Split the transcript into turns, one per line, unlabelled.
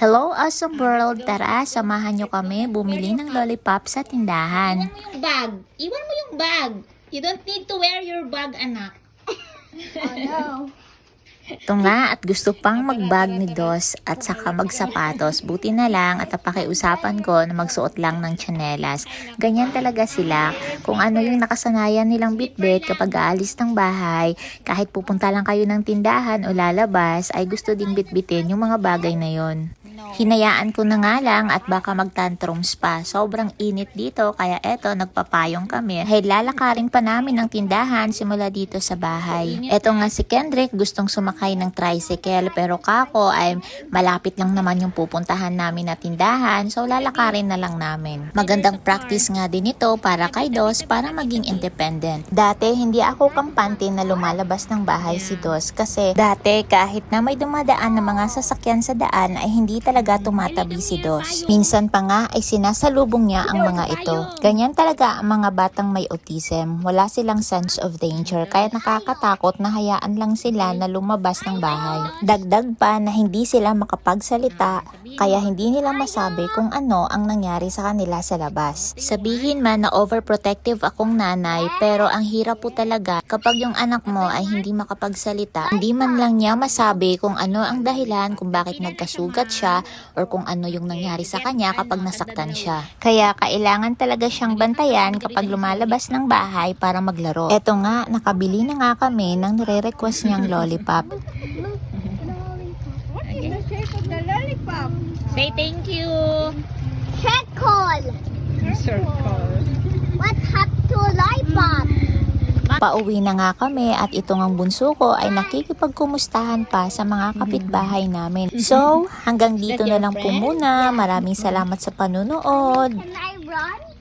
Hello, awesome world! Tara, samahan nyo kami bumili ng lollipop sa tindahan.
Iwan mo yung bag. Iwan mo yung bag. You don't need to wear your bag, anak.
Oh no.
Ito nga at gusto pang magbag ni Dos at saka magsapatos. Buti na lang at napakiusapan ko na magsuot lang ng tsinelas. Ganyan talaga sila. Kung ano yung nakasanayan nilang bitbit kapag aalis ng bahay, kahit pupunta lang kayo ng tindahan o lalabas, ay gusto ding bitbitin yung mga bagay na yon. Hinayaan ko na nga lang at baka magtantrums pa. Sobrang init dito kaya eto nagpapayong kami. Ay lalakarin pa namin ang tindahan simula dito sa bahay. Eto nga si Kendrick gustong sumakay ng tricycle pero kako ay malapit lang naman yung pupuntahan namin na tindahan so lalakarin na lang namin. Magandang practice nga din ito para kay Dos para maging independent. Dati hindi ako kampante na lumalabas ng bahay si Dos kasi dati kahit na may dumadaan na mga sasakyan sa daan ay hindi talaga tumatabi si Dos. Minsan pa nga ay sinasalubong niya ang mga ito. Ganyan talaga ang mga batang may autism. Wala silang sense of danger kaya nakakatakot na hayaan lang sila na lumabas ng bahay. Dagdag pa na hindi sila makapagsalita kaya hindi nila masabi kung ano ang nangyari sa kanila sa labas. Sabihin man na overprotective akong nanay pero ang hirap po talaga kapag yung anak mo ay hindi makapagsalita. Hindi man lang niya masabi kung ano ang dahilan kung bakit nagkasugat siya or kung ano yung nangyari sa kanya kapag nasaktan siya. Kaya kailangan talaga siyang bantayan kapag lumalabas ng bahay para maglaro. Eto nga, nakabili na nga kami ng nire-request niyang lollipop.
What is the shape of the lollipop?
Say thank you.
Circle.
Circle.
What happened to lollipop?
Pauwi na nga kami at itong ang bunso ko ay nakikipagkumustahan pa sa mga kapitbahay namin. So, hanggang dito na lang po muna. Maraming salamat sa panunood.
Can I run?